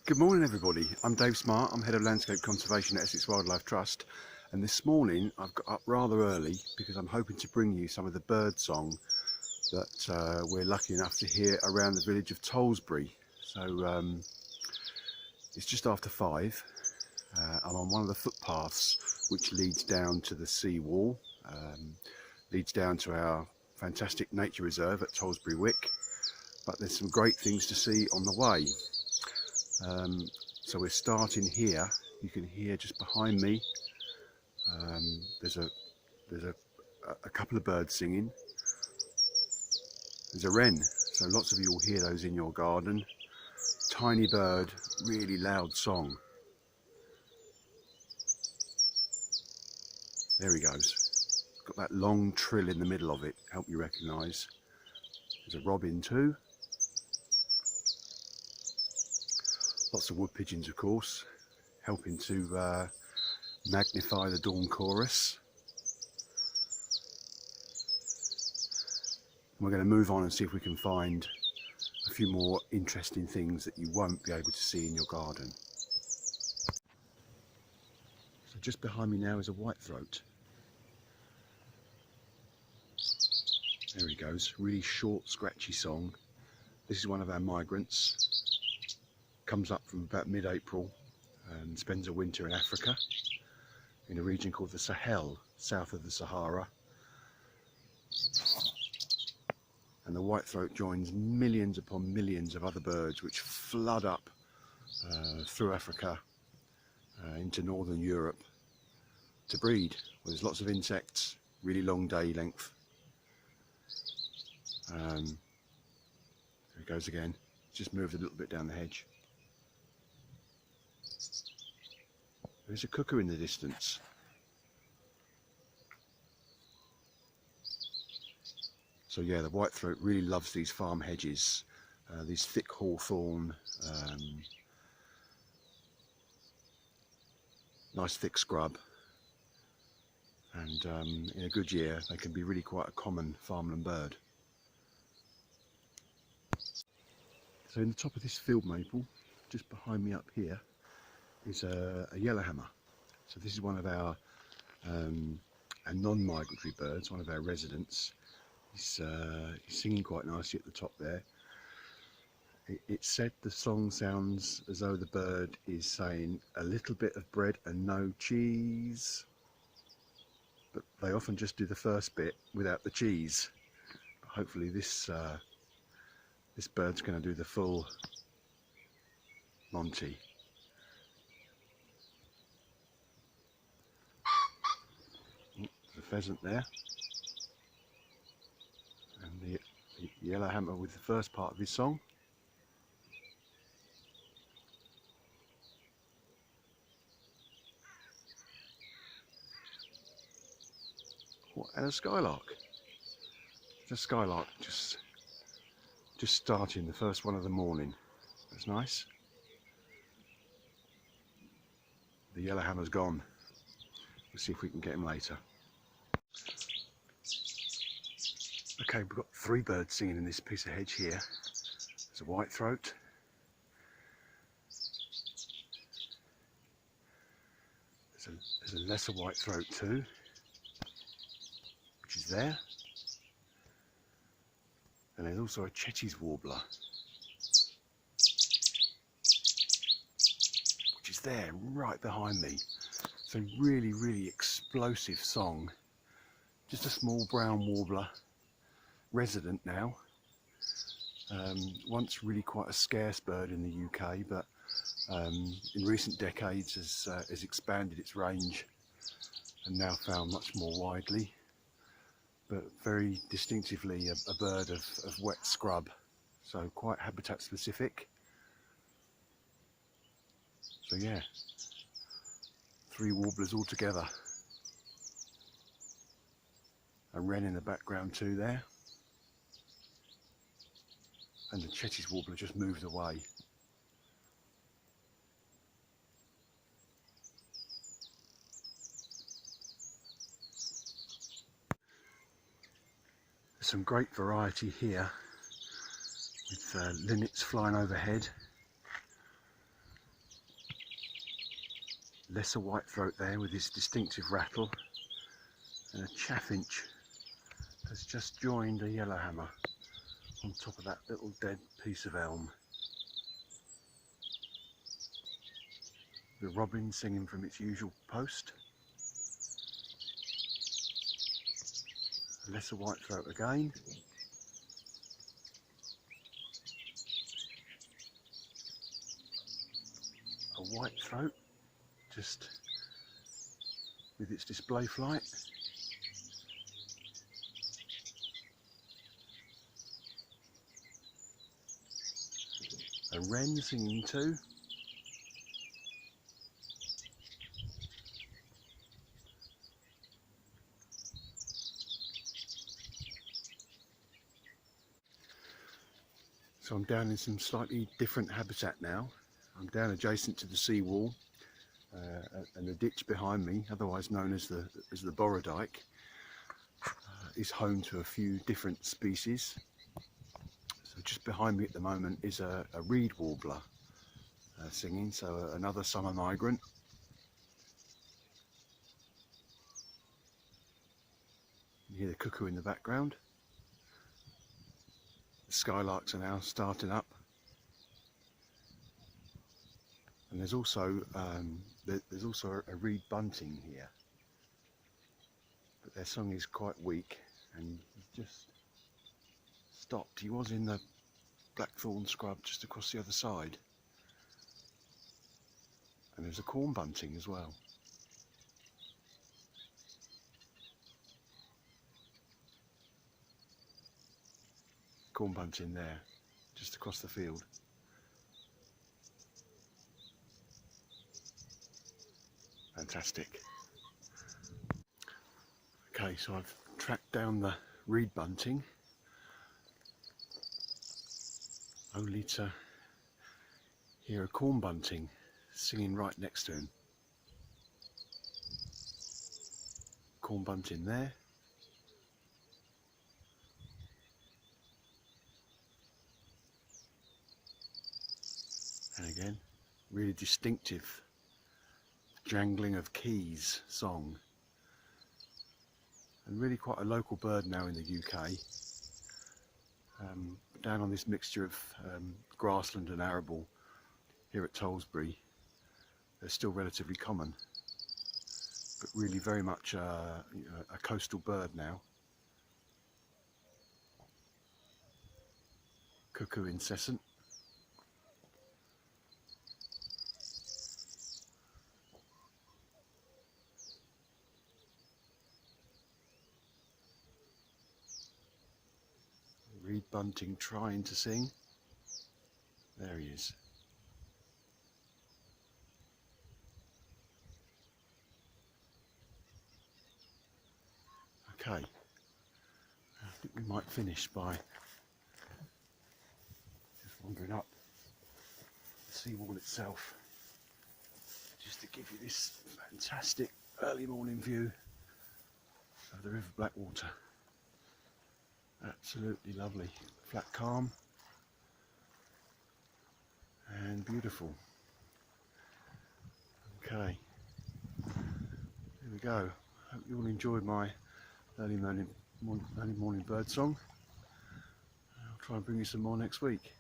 Good morning everybody, I'm Dave Smart, I'm Head of Landscape Conservation at Essex Wildlife Trust, and this morning I've got up rather early because I'm hoping to bring you some of the bird song that we're lucky enough to hear around the village of Tollesbury. So it's just after 5. I'm on one of the footpaths which leads down to the sea wall, leads down to our fantastic nature reserve at Tollesbury Wick, but there's some great things to see on the way. So we're starting here. You can hear just behind me there's a couple of birds singing. There's a wren, so lots of you will hear those in your garden. Tiny bird, really loud song. There he goes. Got that long trill in the middle of it, help you recognise. There's a robin too. Lots of wood pigeons, of course, helping to magnify the dawn chorus. And we're going to move on and see if we can find a few more interesting things that you won't be able to see in your garden. So just behind me now is a whitethroat. There he goes, really short, scratchy song. This is one of our migrants. Comes up from about mid-April and spends a winter in Africa, in a region called the Sahel, south of the Sahara. And the whitethroat joins millions upon millions of other birds which flood up through Africa into northern Europe to breed. Well, there's lots of insects, really long day length. There it goes again. Just moved a little bit down the hedge. There's a cuckoo in the distance. So yeah, the whitethroat really loves these farm hedges, these thick hawthorn, nice thick scrub, and in a good year they can be really quite a common farmland bird. So in the top of this field maple, just behind me up here, is a yellowhammer. So this is one of our non-migratory birds, one of our residents. He's singing quite nicely at the top there. It's said the song sounds as though the bird is saying a little bit of bread and no cheese, but they often just do the first bit without the cheese. But hopefully this bird's going to do the full Monty. There's a pheasant there, and the yellowhammer with the first part of his song. And a skylark. The skylark just starting, the first one of the morning. That's nice. The yellowhammer's gone. We'll see if we can get him later. Okay, we've got 3 birds singing in this piece of hedge here. There's a whitethroat. There's a lesser whitethroat too, which is there. And there's also a Chetty's warbler, which is there right behind me. So really, really explosive song. Just a small brown warbler, resident now. Once really quite a scarce bird in the UK, but in recent decades has expanded its range and now found much more widely. But very distinctively a bird of wet scrub, so quite habitat specific. So yeah, 3 warblers all together. A wren in the background too there, and the Chetty's warbler just moved away. There's some great variety here with linnets flying overhead. Lesser whitethroat there with his distinctive rattle, and a chaffinch has just joined a yellowhammer on top of that little dead piece of elm. The robin singing from its usual post. A lesser whitethroat again. A whitethroat just with its display flight. A wren singing too. So I'm down in some slightly different habitat now. I'm down adjacent to the seawall, and the ditch behind me, otherwise known as the Borodike, is home to a few different species. So just behind me at the moment is a reed warbler singing, so another summer migrant. You hear the cuckoo in the background. The skylarks are now starting up, and there's also a reed bunting here, but their song is quite weak, and he's just stopped. He was in the blackthorn scrub just across the other side, and there's a corn bunting as well. Corn bunting there, just across the field. Fantastic. Okay, so I've tracked down the reed bunting, only to hear a corn bunting singing right next to him. Corn bunting there. And again, really distinctive jangling of keys song, and really quite a local bird now in the UK. Down on this mixture of grassland and arable here at Tollesbury, they're still relatively common, but really very much a coastal bird now. Cuckoo incessant. Reed bunting trying to sing. There he is. Okay, I think we might finish by just wandering up the seawall itself, just to give you this fantastic early morning view of the River Blackwater. Absolutely lovely, flat calm and beautiful. Okay, here we go. Hope you all enjoyed my early morning bird song. I'll try and bring you some more next week.